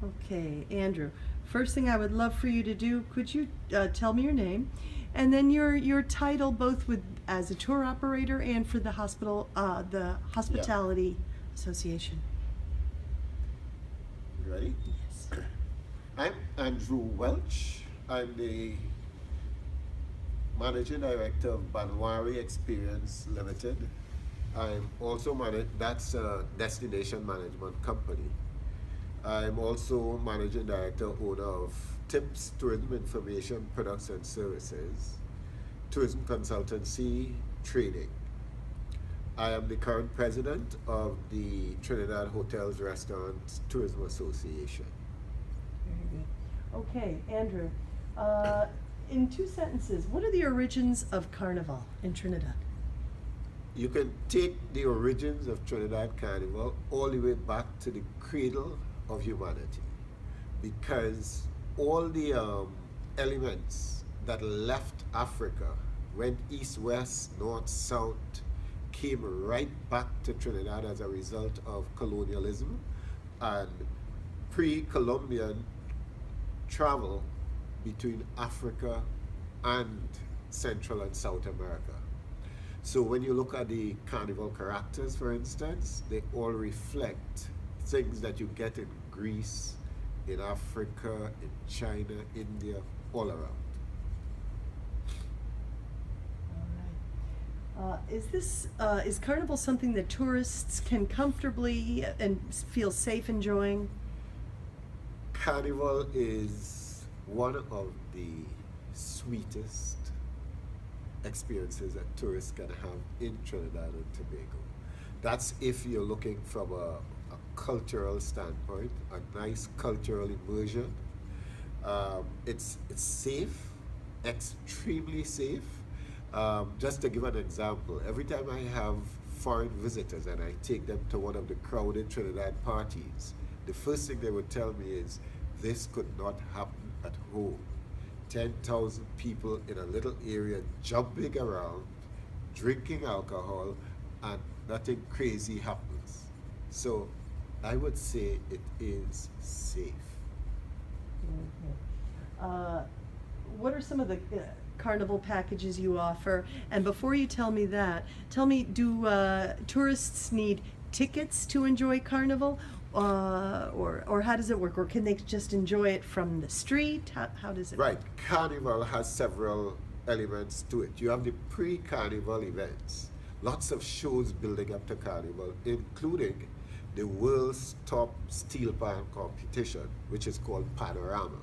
Okay, Andrew. First thing I would love for you to do, could you tell me your name, and then your title, both with as a tour operator and for the Yeah. hospitality association. You ready? Yes. I'm Andrew Welch. I'm the managing director of Banwari Experience Limited. I'm also that's a destination management company. I'm also managing director owner of TIPS Tourism Information Products and Services, tourism consultancy, training. I am the current president of the Trinidad Hotels Restaurants Tourism Association. Very good. Okay, Andrew. Uh, in two sentences, what are the origins of Carnival in Trinidad? You can take the origins of Trinidad Carnival all the way back to the cradle of humanity, because all the elements that left Africa, went east, west, north, south, came right back to Trinidad as a result of colonialism and pre-Columbian travel between Africa and Central and South America. So when you look at the carnival characters, for instance, they all reflect things that you get in Greece, in Africa, in China, India, all around. All right. Is Carnival something that tourists can comfortably and feel safe enjoying? Carnival is one of the sweetest experiences that tourists can have in Trinidad and Tobago. That's if you're looking from a cultural standpoint, a nice cultural immersion. It's safe, extremely safe. Just to give an example, every time I have foreign visitors and I take them to one of the crowded Trinidad parties, the first thing they would tell me is, this could not happen at home. 10,000 people in a little area jumping around, drinking alcohol, and nothing crazy happens. So I would say it is safe. Uh, what are some of the Carnival packages you offer? And before you tell me that, tell me, do tourists need tickets to enjoy Carnival? Or how does it work? Or can they just enjoy it from the street? How does it Right, work? Carnival has several elements to it. You have the pre-Carnival events, lots of shows building up to Carnival, including the world's top steel pan competition, which is called Panorama.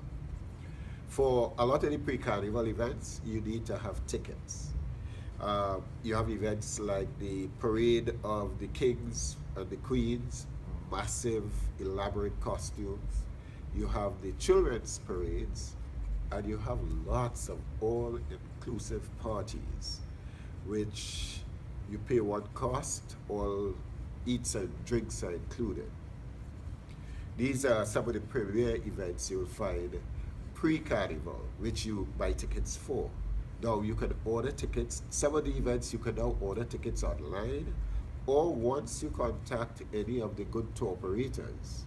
For a lot of the pre-Carnival events, you need to have tickets. You have events like the Parade of the Kings and the Queens, massive, elaborate costumes. You have the children's parades, and you have lots of all-inclusive parties, which you pay one cost, all eats and drinks are included. These are some of the premier events you'll find pre-carnival, which you buy tickets for. Now you can order tickets. Some of the events you can now order tickets online, or once you contact any of the good tour operators,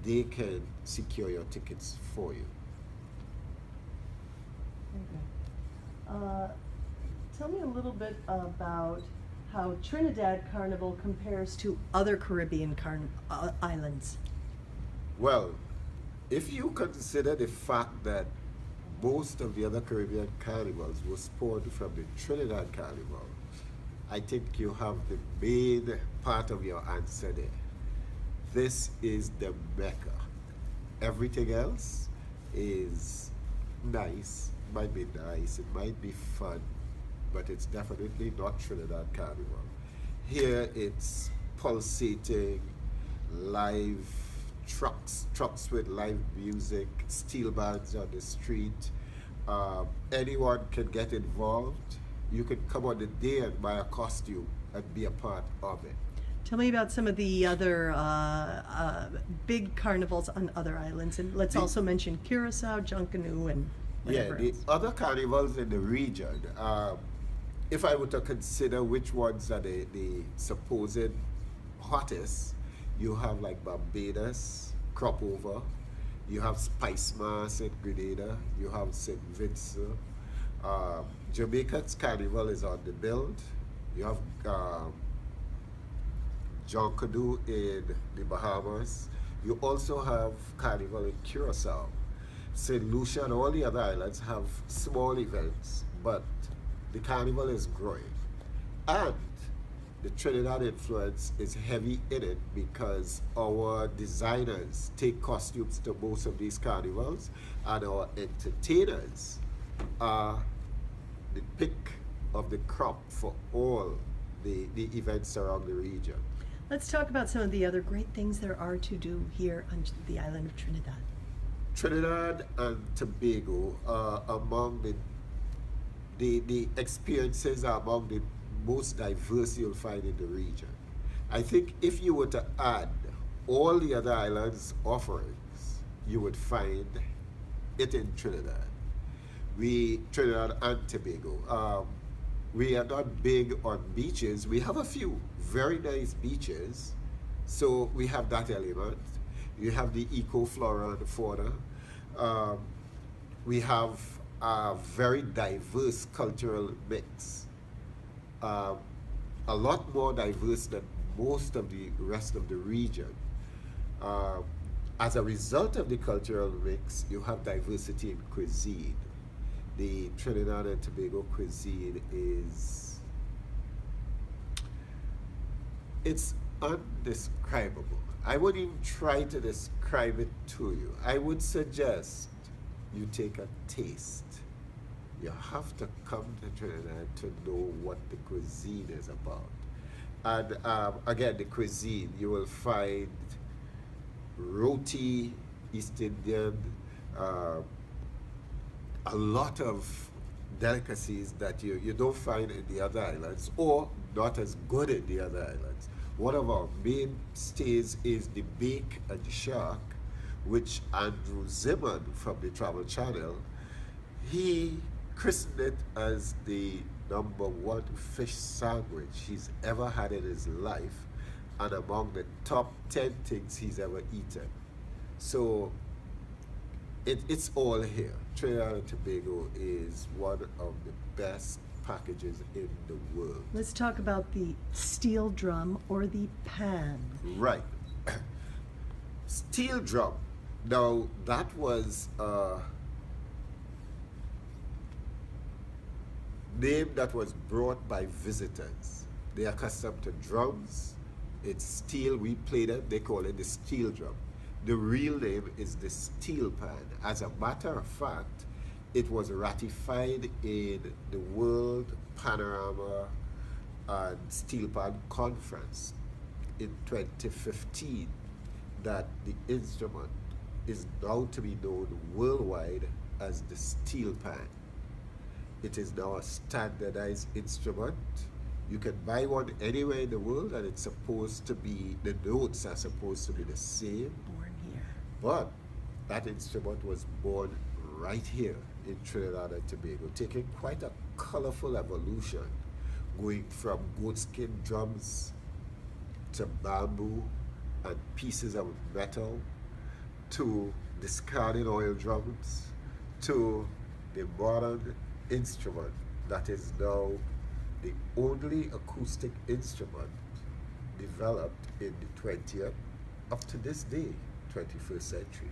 they can secure your tickets for you. Okay. Tell me a little bit about how Trinidad Carnival compares to other Caribbean islands. Well, if you consider the fact that most of the other Caribbean carnivals were spawned from the Trinidad Carnival, I think you have the main part of your answer there. This is the Mecca. Everything else is nice, might be nice, it might be fun, but it's definitely not Trinidad Carnival. Here it's pulsating, live trucks with live music, steel bands on the street. Anyone can get involved. You can come on the day and buy a costume and be a part of it. Tell me about some of the other big carnivals on other islands, and let's The- also mention Curacao, Junkanoo, and Yeah, whatever the else. other carnivals in the region, if I were to consider which ones are the supposed hottest, you have like Barbados, Crop Over, You have Spice Mass in Grenada. You have St. Vincent. Jamaica's carnival is on the build. You have John Canoe in the Bahamas. You also have carnival in Curacao. St. Lucia and all the other islands have small events, but the carnival is growing. And the Trinidad influence is heavy in it because our designers take costumes to most of these carnivals, and our entertainers are the pick of the crop for all the events around the region. Let's talk about some of the other great things there are to do here on the island of Trinidad. Trinidad and Tobago are among the experiences are among the most diverse you'll find in the region. I think if you were to add all the other islands' offerings, you would find it in Trinidad. Trinidad and Tobago, we are not big on beaches. We have a few very nice beaches, so we have that element. You have the eco flora and fauna. We have a very diverse cultural mix, a lot more diverse than most of the rest of the region. Uh, as a result of the cultural mix, you have diversity in cuisine. The Trinidad and Tobago cuisine it's undescribable. I wouldn't even try to describe it to you. I would suggest you take a taste. You have to come to Trinidad to know what the cuisine is about. And again, the cuisine, you will find roti, East Indian, uh, a lot of delicacies that you don't find in the other islands or not as good in the other islands. One of our mainstays is the bake and the shark, which Andrew Zimmern from the Travel Channel, he christened it as the #1 fish sandwich he's ever had in his life and among the top 10 things he's ever eaten. So it's all here. Trinidad and Tobago is one of the best packages in the world. Let's talk about the steel drum or the pan. Right. Steel drum. Now, that was a name that was brought by visitors. They are accustomed to drums. It's steel. We play them. They call it the steel drum. The real name is the steel pan. As a matter of fact, it was ratified in the World Panorama and Steel Pan Conference in 2015 that the instrument is now to be known worldwide as the steel pan. It is now a standardized instrument. You can buy one anywhere in the world and it's supposed to be, the notes are supposed to be the same. Born here. But that instrument was born right here in Trinidad and Tobago, taking quite a colorful evolution, going from goatskin drums to bamboo and pieces of metal to discarded oil drums to the modern instrument that is now the only acoustic instrument developed in the 20th, up to this day, 21st century.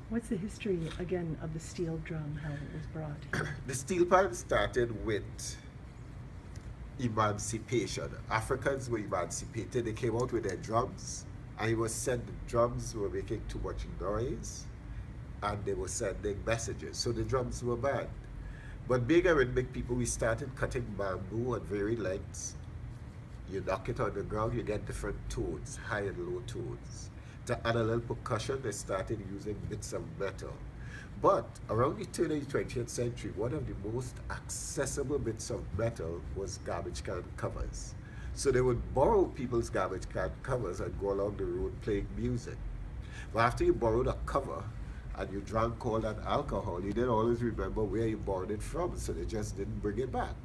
What's the history, again, of the steel drum, how it was brought here? The steel pan started with emancipation. Africans were emancipated. They came out with their drums, and it was said the drums were making too much noise, and they were sending messages. So the drums were banned. But being a rhythmic people, we started cutting bamboo at varied lengths. You knock it on the ground, you get different tones, high and low tones. To add a little percussion, they started using bits of metal. But around the turn of the 20th century, one of the most accessible bits of metal was garbage can covers. So they would borrow people's garbage can covers and go along the road playing music. But after you borrowed a cover and you drank all that alcohol, you didn't always remember where you borrowed it from, so they just didn't bring it back.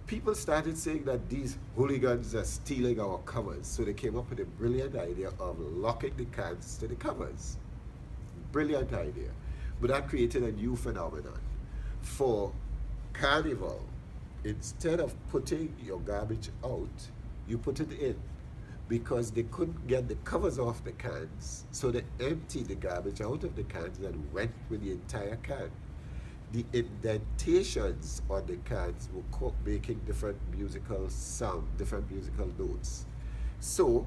People started saying that these hooligans are stealing our covers, so they came up with a brilliant idea of locking the cans to the covers. brilliant idea. But that created a new phenomenon. For Carnival, instead of putting your garbage out, you put it in because they couldn't get the covers off the cans, so they emptied the garbage out of the cans and went with the entire can. The indentations on the cans were making different musical sound, different musical notes. So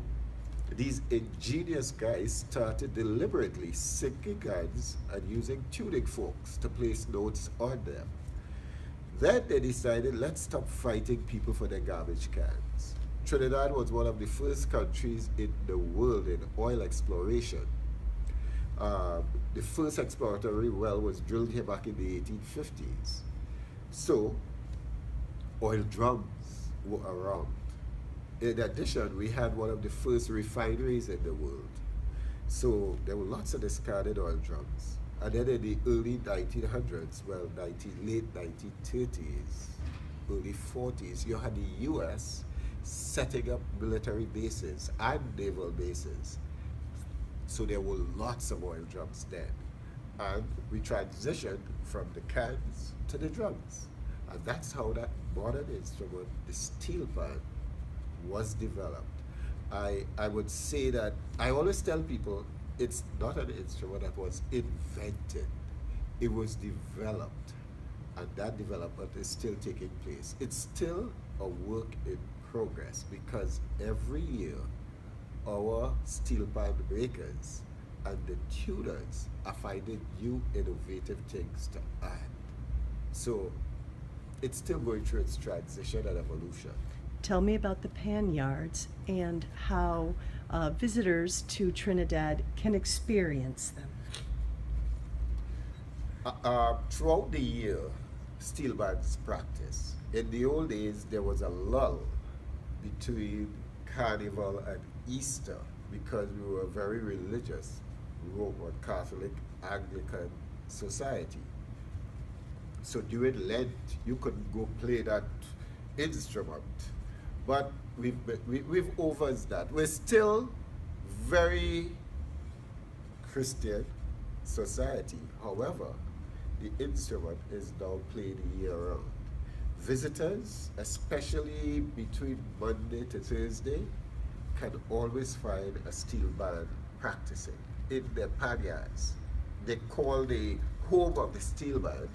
these ingenious guys started deliberately sinking cans and using tuning forks to place notes on them. Then they decided, let's stop fighting people for their garbage cans. Trinidad was one of the first countries in the world in oil exploration. The first exploratory well was drilled here back in the 1850s. So, oil drums were around. In addition, we had one of the first refineries in the world. So, there were lots of discarded oil drums. And then in the early 1900s, well, late 1930s, early 40s, you had the US setting up military bases and naval bases. So there were lots of oil drums then. And we transitioned from the cans to the drums. And that's how that modern instrument, the steel pan, was developed. I would say that, I always tell people, it's not an instrument that was invented. It was developed. And that development is still taking place. It's still a work in progress because every year our steel pan makers and the tuners are finding new innovative things to add. So it's still going through its transition and evolution. Tell me about the pan yards and how visitors to Trinidad can experience them. Throughout the year, steel bands practice. In the old days, there was a lull between Carnival and Easter because we were a very religious Roman Catholic Anglican society. So during Lent, you couldn't go play that instrument. But we've overed that. We're still very Christian society. However, the instrument is now played year-round. Visitors, especially between Monday to Thursday, can always find a steel band practicing in their pan yards. They call the home of the steel band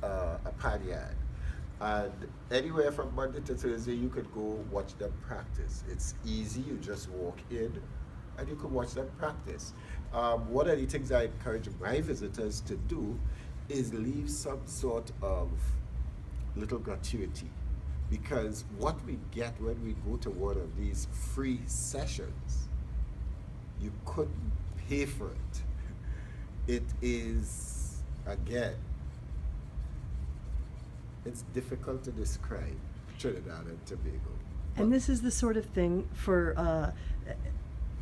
a pan yard. And anywhere from Monday to Thursday, you could go watch them practice. It's easy, you just walk in and you can watch them practice. One of the things I encourage my visitors to do is leave some sort of little gratuity, because what we get when we go to one of these free sessions, you couldn't pay for it. It is, again, it's difficult to describe Trinidad and Tobago. And this is the sort of thing for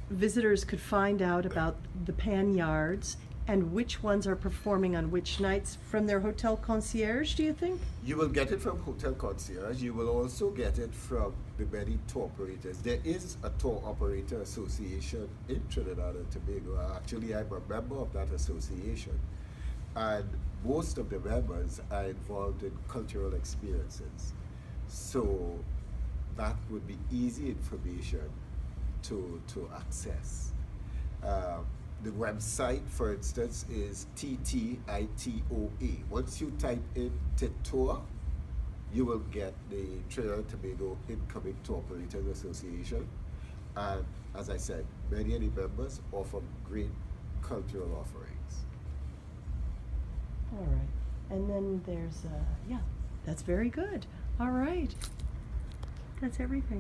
visitors could find out about the pan yards and which ones are performing on which nights from their hotel concierge, do you think? You will get it from hotel concierge. You will also get it from the many tour operators. There is a tour operator association in Trinidad and Tobago. Actually, I'm a member of that association. And most of the members are involved in cultural experiences. So that would be easy information to access. The website, for instance, is TTITOA. Once you type in TITOA, you will get the Trinidad and Tobago Incoming Tour Operators Association. And as I said, many of the members offer great cultural offerings. All right. And then there's, yeah, that's very good. All right. That's everything.